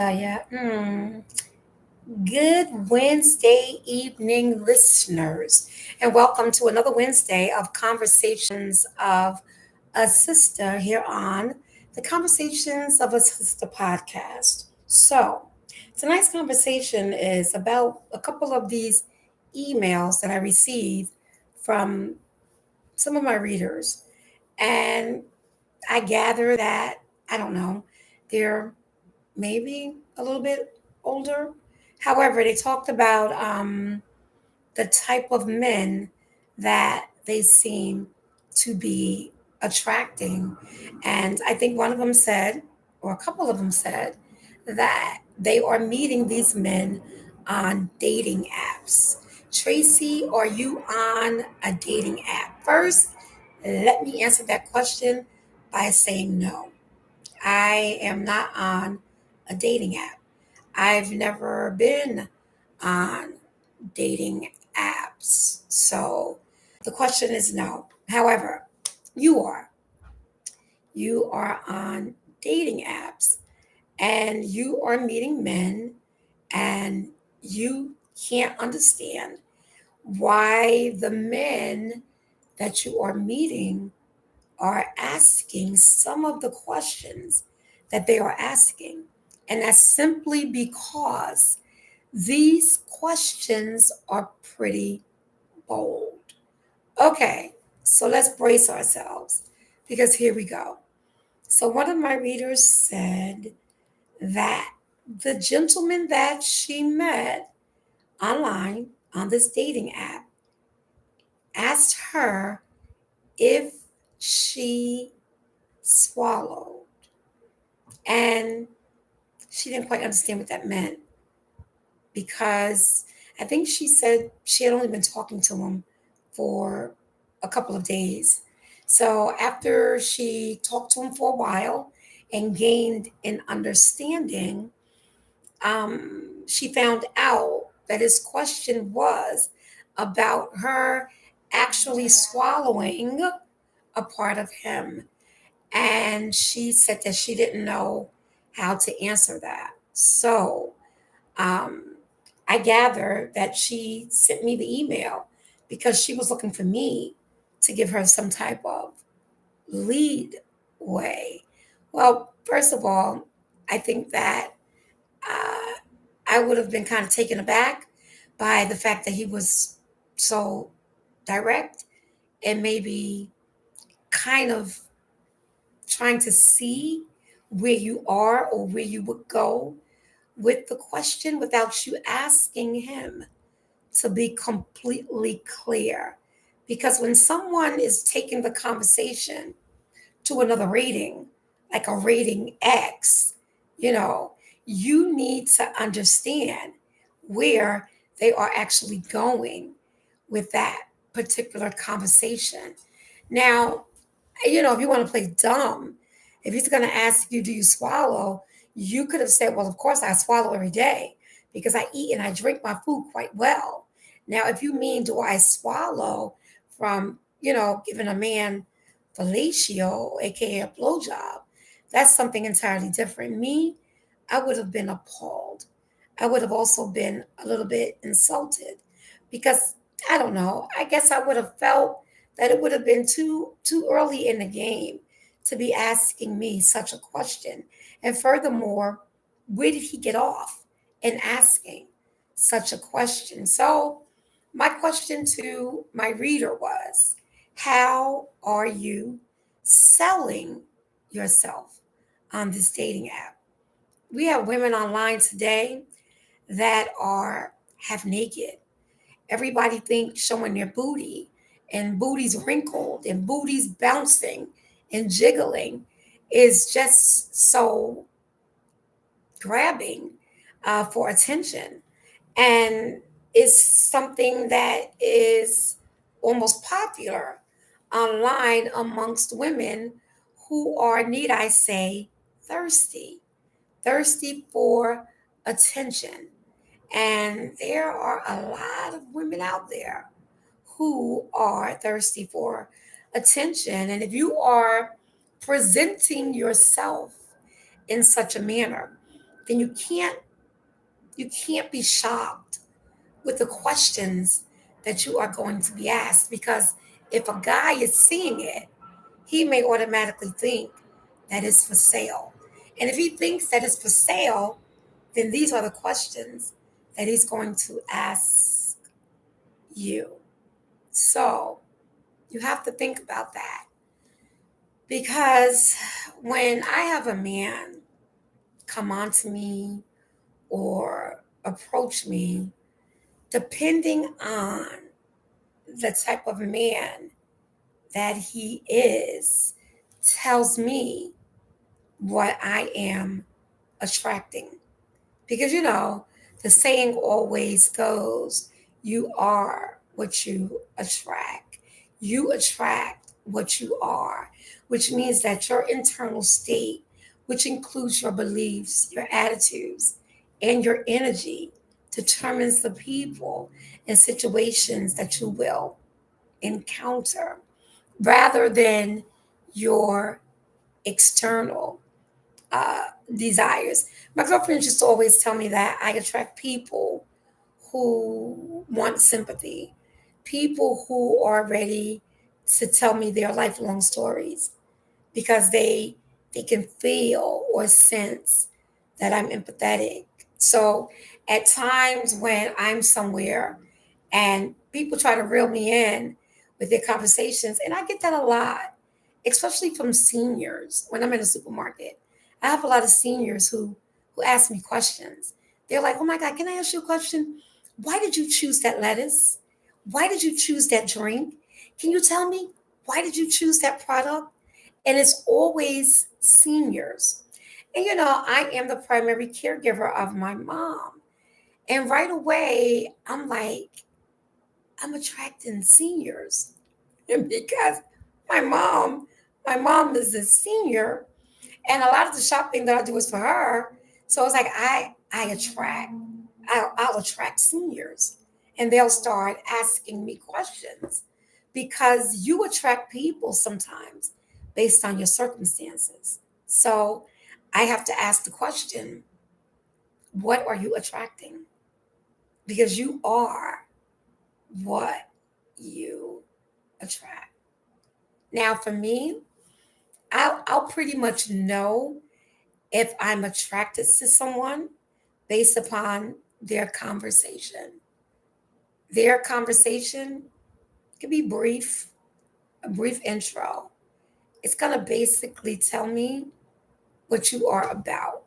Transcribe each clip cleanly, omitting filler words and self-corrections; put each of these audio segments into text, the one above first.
Yeah. Good Wednesday evening, listeners, and welcome to another Wednesday of Conversations of a Sister here on the Conversations of a Sister podcast. So, tonight's conversation is about a couple of these emails that I received from some of my readers, and I gather that, I don't know, they're maybe a little bit older. However, they talked about the type of men that they seem to be attracting. And I think one of them said, or a couple of them said, that they are meeting these men on dating apps. Tracy, are you on a dating app? First, let me answer that question by saying no. I am not on a dating app. I've never been on dating apps. So the question is no. However, you are. You are on dating apps and you are meeting men and you can't understand why the men that you are meeting are asking some of the questions that they are asking. And that's simply because these questions are pretty bold. Okay, so let's brace ourselves because here we go. So, one of my readers said that the gentleman that she met online on this dating app asked her if she swallowed. And she didn't quite understand what that meant because I think she said she had only been talking to him for a couple of days. So after she talked to him for a while and gained an understanding, she found out that his question was about her actually swallowing a part of him. And she said that she didn't know how to answer that. So um, I gather that she sent me the email because she was looking for me to give her some type of lead way. Well, first of all, I think that I would have been kind of taken aback by the fact that he was so direct and maybe kind of trying to see where you are or where you would go with the question without you asking him to be completely clear. Because when someone is taking the conversation to another rating, like a rating X, you know, you need to understand where they are actually going with that particular conversation. Now, if you want to play dumb, if he's going to ask you, do you swallow? You could have said, well, of course I swallow every day because I eat and I drink my food quite well. Now, if you mean, do I swallow from, giving a man fellatio, aka a blowjob, that's something entirely different. Me, I would have been appalled. I would have also been a little bit insulted because I don't know. I guess I would have felt that it would have been too early in the game to be asking me such a question. And furthermore, where did he get off in asking such a question? So my question to my reader was, how are you selling yourself on this dating app? We have women online today that are half naked. Everybody thinks showing their booty and booties wrinkled and booties bouncing and jiggling is just so grabbing for attention. And it's something that is almost popular online amongst women who are, need I say, thirsty for attention. And there are a lot of women out there who are thirsty for attention. And if you are presenting yourself in such a manner, then you can't be shocked with the questions that you are going to be asked, because if a guy is seeing it, he may automatically think that it's for sale. And if he thinks that it's for sale, then these are the questions that he's going to ask you. So you have to think about that, because when I have a man come on to me or approach me, depending on the type of man that he is, tells me what I am attracting. Because, the saying always goes, you are what you attract. You attract what you are, which means that your internal state, which includes your beliefs, your attitudes, and your energy, determines the people and situations that you will encounter, rather than your external desires. My girlfriend used to always tell me that I attract people who want sympathy, people who are ready to tell me their lifelong stories, because they can feel or sense that I'm empathetic. So at times when I'm somewhere and people try to reel me in with their conversations, and I get that a lot, especially from seniors when I'm in a supermarket. I have a lot of seniors who ask me questions. They're like, "Oh my God, can I ask you a question? Why did you choose that lettuce? Why did you choose that drink? Can you tell me why did you choose that product?" And it's always seniors. And I am the primary caregiver of my mom. And right away, I'm like, I'm attracting seniors. And because my mom, my mom is a senior, and a lot of the shopping that I do is for her. So it's like I'll attract seniors, and they'll start asking me questions, because you attract people sometimes based on your circumstances. So I have to ask the question, what are you attracting? Because you are what you attract. Now, for me, I'll pretty much know if I'm attracted to someone based upon their conversation. Their conversation can be brief, a brief intro. It's going to basically tell me what you are about.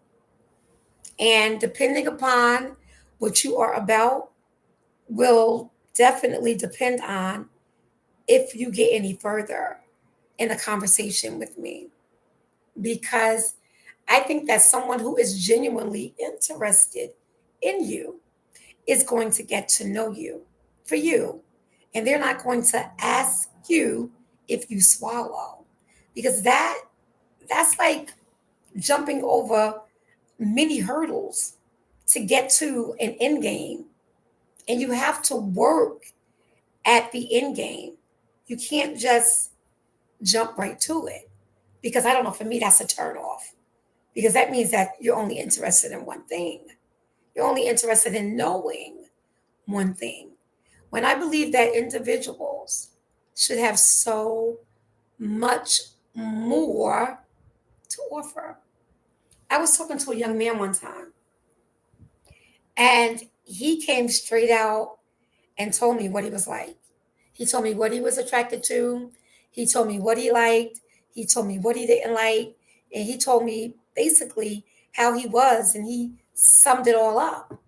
And depending upon what you are about, will definitely depend on if you get any further in a conversation with me. Because I think that someone who is genuinely interested in you is going to get to know you for you. And they're not going to ask you if you swallow. Because that's like jumping over many hurdles to get to an end game. And you have to work at the end game. You can't just jump right to it. Because I don't know, for me, that's a turn off. Because that means that you're only interested in one thing. You're only interested in knowing one thing. When I believe that individuals should have so much more to offer. I was talking to a young man one time, and he came straight out and told me what he was like. He told me what he was attracted to. He told me what he liked. He told me what he didn't like. And he told me basically how he was, and he summed it all up.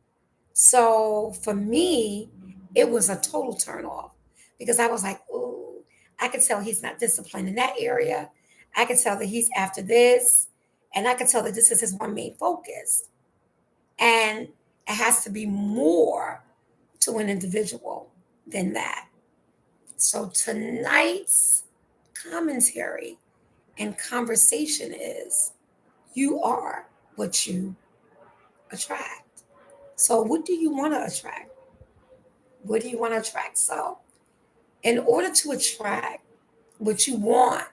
So for me, it was a total turn off, because I was like, "Ooh, I could tell he's not disciplined in that area. I could tell that he's after this, and I could tell that this is his one main focus. And it has to be more to an individual than that." So tonight's commentary and conversation is, you are what you attract. So what do you want to attract? What do you want to attract? So in order to attract what you want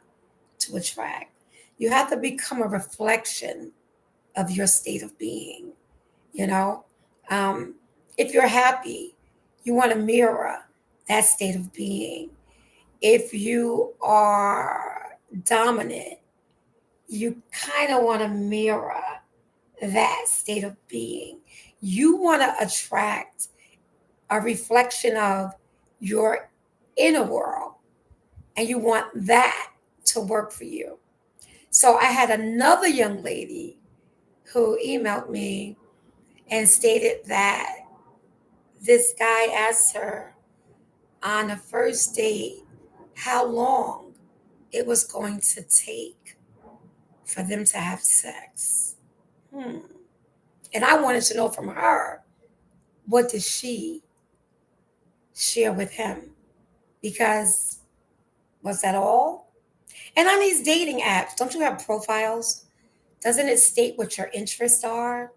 to attract, you have to become a reflection of your state of being, you know? Um, if you're happy, you want to mirror that state of being. If you are dominant, you kind of want to mirror that state of being. You want to attract a reflection of your inner world, and you want that to work for you. So I had another young lady who emailed me and stated that this guy asked her on the first date how long it was going to take for them to have sex. Hmm. And I wanted to know from her, what did she share with him? Because was that all? And on these dating apps, don't you have profiles? Doesn't it state what your interests are?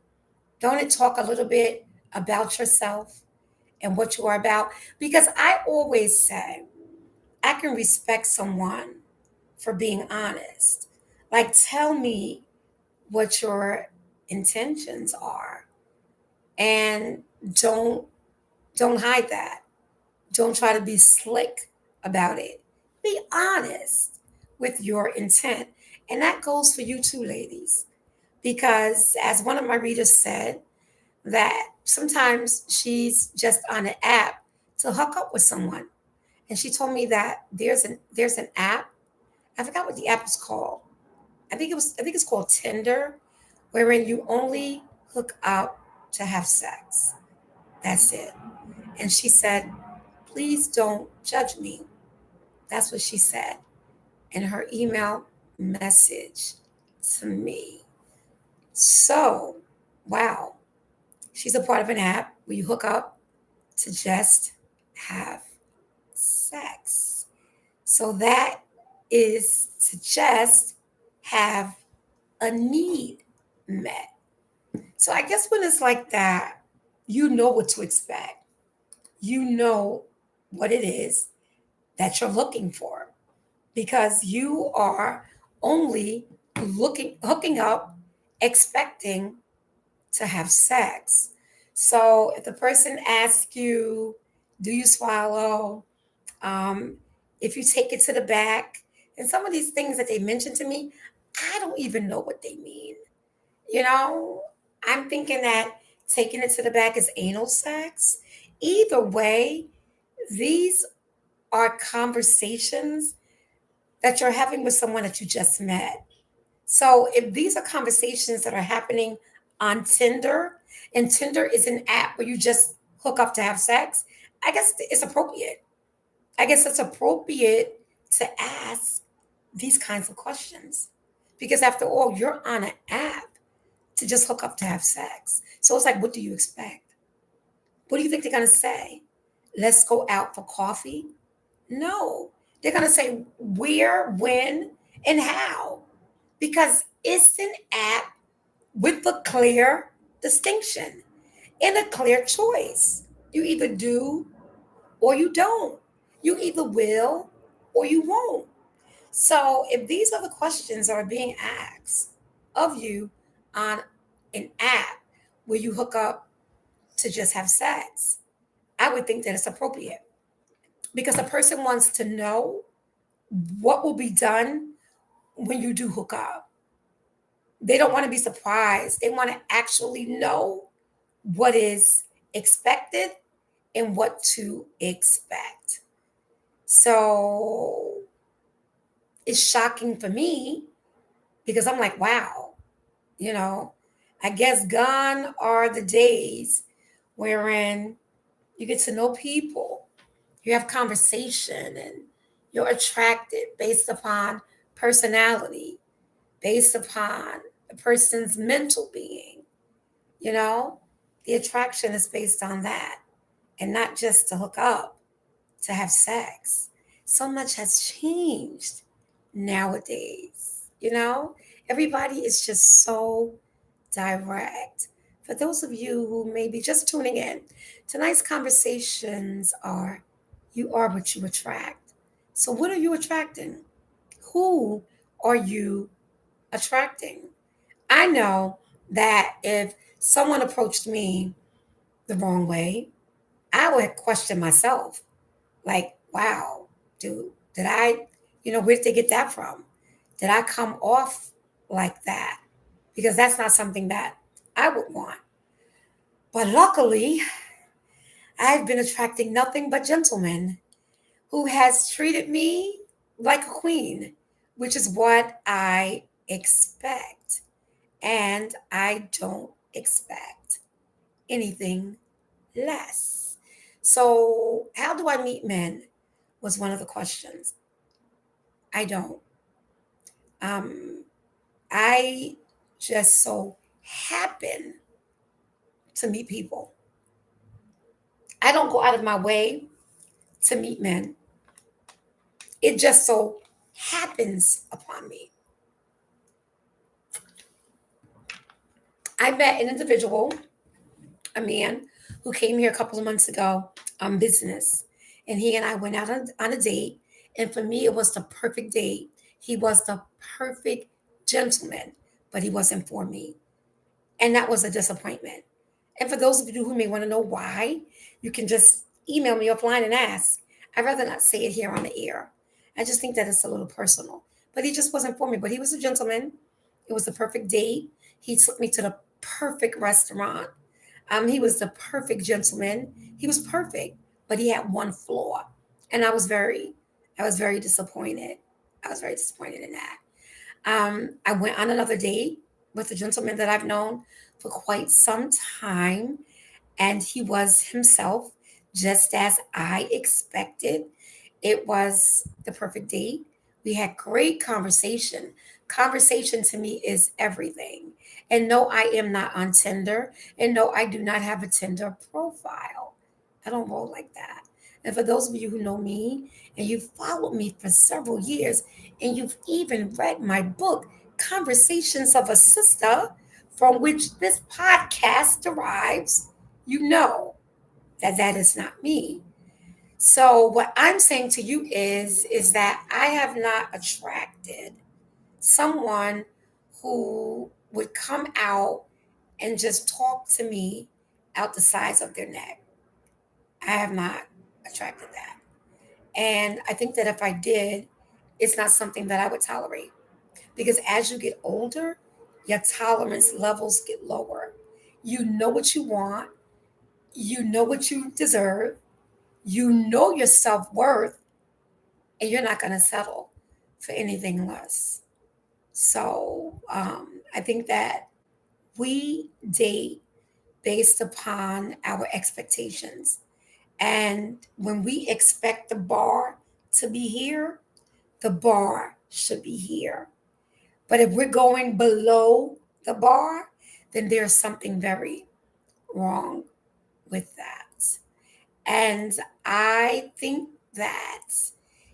Don't it talk a little bit about yourself and what you are about? Because I always say, I can respect someone for being honest. Like, tell me what your intentions are, and don't don't hide that. Don't try to be slick about it. Be honest with your intent. And that goes for you too, ladies. Because as one of my readers said, that sometimes she's just on an app to hook up with someone. And she told me that there's an app. I forgot what the app is called. I think it's called Tinder, wherein you only hook up to have sex. That's it. And she said, please don't judge me. That's what she said in her email message to me. So, wow, she's a part of an app where you hook up to just have sex. So that is to just have a need met. So I guess when it's like that, you know what to expect. You know what it is that you're looking for, because you are only hooking up, expecting to have sex. So if the person asks you, do you swallow? Um, if you take it to the back, and some of these things that they mention to me, I don't even know what they mean. You know, I'm thinking that taking it to the back is anal sex. Either way, these are conversations that you're having with someone that you just met. So if these are conversations that are happening on Tinder, and Tinder is an app where you just hook up to have sex, I guess it's appropriate. I guess it's appropriate to ask these kinds of questions. Because after all, you're on an app to just hook up to have sex. So it's like, what do you expect? What do you think they're going to say? Let's go out for coffee? No. They're going to say where, when, and how. Because it's an app with a clear distinction and a clear choice. You either do or you don't. You either will or you won't. So if these are the questions that are being asked of you on an app where you hook up to just have sex, I would think that it's appropriate, because a person wants to know what will be done when you do hook up. They don't want to be surprised. They want to actually know what is expected and what to expect. So it's shocking for me, because I'm like, wow, you know, I guess gone are the days wherein you get to know people, you have conversation, and you're attracted based upon personality, based upon the person's mental being. You know, the attraction is based on that, and not just to hook up to have sex. So much has changed nowadays. You know, everybody is just so direct. For those of you who may be just tuning in, tonight's conversations are, you are what you attract. So, what are you attracting? Who are you attracting? I know that if someone approached me the wrong way, I would question myself. Like, wow, dude, did I, where did they get that from? Did I come off like that? Because that's not something that I would want. But luckily, I've been attracting nothing but gentlemen who has treated me like a queen, which is what I expect. And I don't expect anything less. So, how do I meet men? Was one of the questions. I don't. Um, I just so happen to meet people. I don't go out of my way to meet men. It just so happens upon me. I met an individual, a man, who came here a couple of months ago on business. And he and I went out on a date. And for me, it was the perfect date. He was the perfect gentleman, but he wasn't for me. And that was a disappointment. And for those of you who may want to know why, you can just email me offline and ask. I'd rather not say it here on the air. I just think that it's a little personal. But he just wasn't for me. But he was a gentleman. It was the perfect date. He took me to the perfect restaurant. He was the perfect gentleman. He was perfect, but he had one flaw, and I was very disappointed. I was very disappointed in that. I went on another date with a gentleman that I've known for quite some time, and he was himself, just as I expected. It was the perfect date. We had great conversation. Conversation to me is everything. And no, I am not on Tinder. And no, I do not have a Tinder profile. I don't roll like that. And for those of you who know me and you've followed me for several years and you've even read my book, Conversations of a Sister, from which this podcast derives, you know that that is not me. So what I'm saying to you is that I have not attracted someone who would come out and just talk to me out the sides of their neck. I have not attracted that. And I think that if I did, it's not something that I would tolerate. Because as you get older, your tolerance levels get lower. You know what you want, you know what you deserve, you know your self worth, and you're not going to settle for anything less. So I think that we date based upon our expectations. And when we expect the bar to be here, the bar should be here. But if we're going below the bar, then there's something very wrong with that. And I think that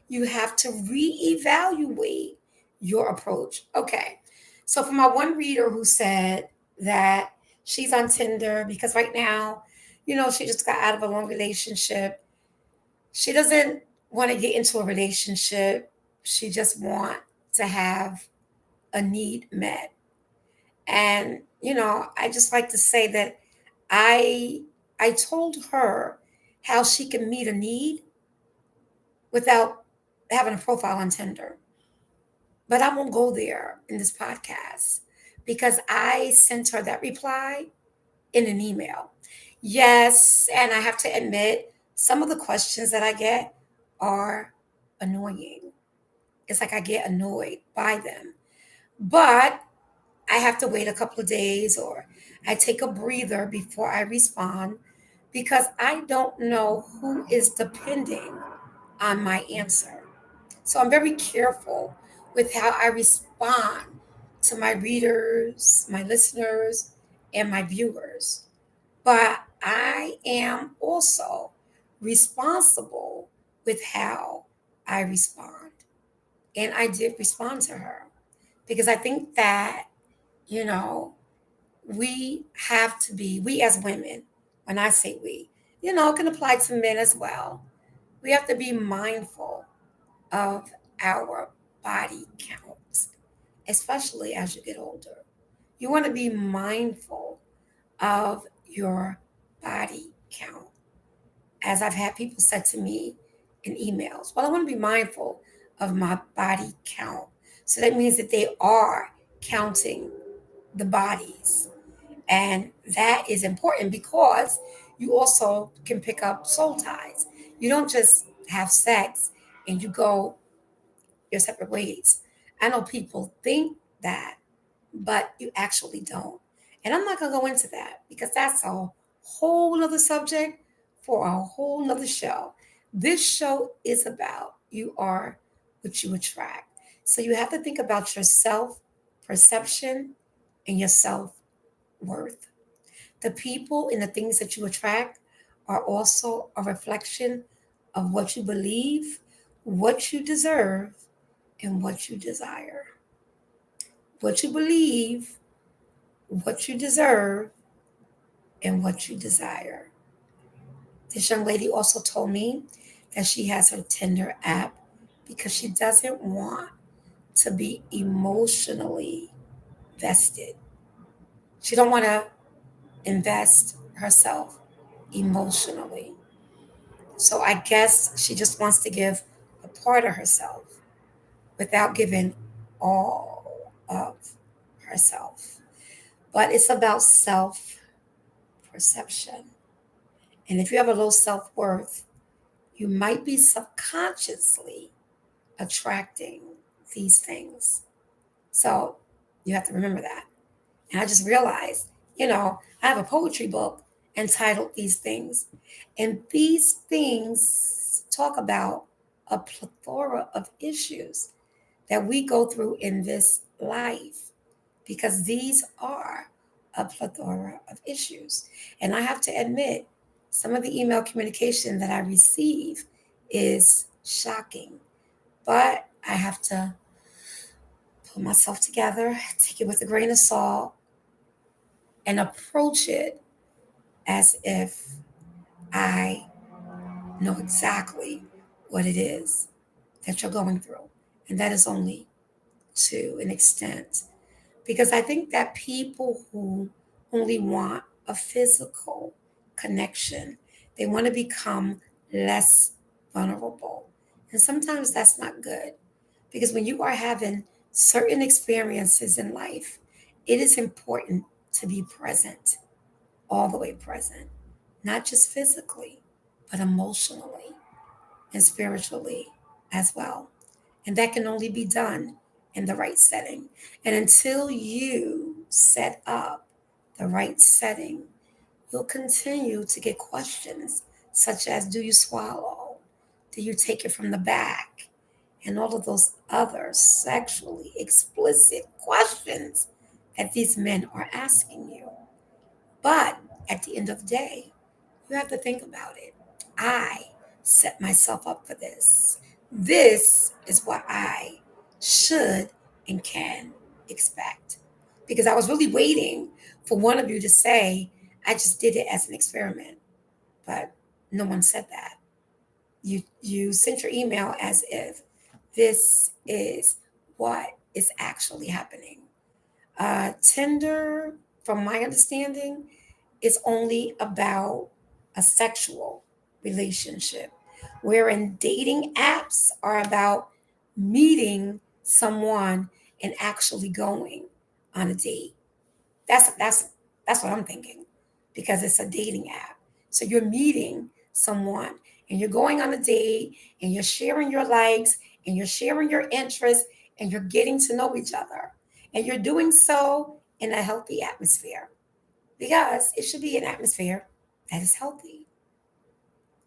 you have to reevaluate your approach. Okay. So, for my one reader who said that she's on Tinder because right now, she just got out of a long relationship. She doesn't want to get into a relationship. She just want to have a need met. And, I just like to say that I I told her how she can meet a need without having a profile on Tinder. But I won't go there in this podcast because I sent her that reply in an email. Yes, and I have to admit, some of the questions that I get are annoying. It's like I get annoyed by them. But I have to wait a couple of days or I take a breather before I respond because I don't know who is depending on my answer. So I'm very careful with how I respond to my readers, my listeners, and my viewers. But I am also responsible with how I respond. And I did respond to her because I think that, you know, we have to be, we as women, when I say we, it can apply to men as well. We have to be mindful of our body count, especially as you get older. You want to be mindful of your body count. As I've had people said to me in emails, well, I want to be mindful of my body count. So that means that they are counting the bodies. And that is important because you also can pick up soul ties. You don't just have sex and you go your separate ways. I know people think that, but you actually don't. And I'm not going to go into that because that's a whole nother subject for a whole nother show. This show is about you are what you attract. So you have to think about your self perception and your self worth. The people and the things that you attract are also a reflection of what you believe, what you deserve, and what you desire. What you believe, what you deserve, and what you desire. This young lady also told me that she has her Tinder app because she doesn't want to be emotionally vested. She don't want to invest herself emotionally. So I guess she just wants to give a part of herself without giving all of herself. But it's about self perception. And if you have a low self worth, you might be subconsciously attracting these things. So you have to remember that. And I just realized, I have a poetry book entitled These Things. And these things talk about a plethora of issues that we go through in this life because these are a plethora of issues. And I have to admit, some of the email communication that I receive is shocking, but I have to pull myself together, take it with a grain of salt, and approach it as if I know exactly what it is that you're going through. And that is only to an extent. Because I think that people who only want a physical connection, they want to become less vulnerable. And sometimes that's not good. Because when you are having certain experiences in life, it is important to be present, all the way present, not just physically, but emotionally and spiritually as well. And that can only be done in the right setting. And until you set up the right setting, you'll continue to get questions such as, do you swallow? Do you take it from the back? And all of those other sexually explicit questions that these men are asking you. But at the end of the day, you have to think about it. I set myself up for this. This is what I should and can expect. Because I was really waiting for one of you to say, I just did it as an experiment. But no one said that. You sent your email as if this is what is actually happening. Tinder, from my understanding, is only about a sexual relationship, wherein dating apps are about meeting someone and actually going on a date. That's what I'm thinking because it's a dating app. So you're meeting someone and you're going on a date and you're sharing your likes and you're sharing your interests and you're getting to know each other. And you're doing so in a healthy atmosphere because it should be an atmosphere that is healthy.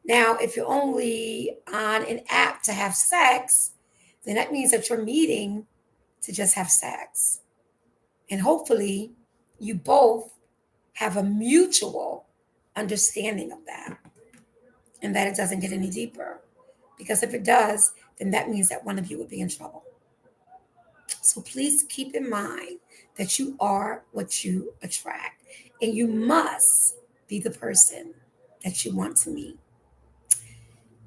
Now, if you're only on an app to have sex, then that means that you're meeting to just have sex. And hopefully, you both have a mutual understanding of that and that it doesn't get any deeper. Because if it does, then that means that one of you would be in trouble. So please keep in mind that you are what you attract and you must be the person that you want to meet.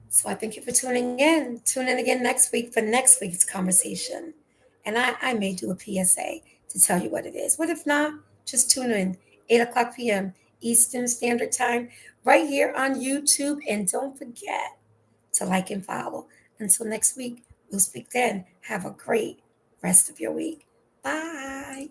So I thank you for tuning in. Tune in again next week for next week's conversation. And I may do a PSA. to tell you what it is. What if not? Just tune in 8 o'clock p.m. Eastern Standard Time right here on YouTube. And don't forget to like and follow. Until next week, we'll speak then. Have a great rest of your week. Bye.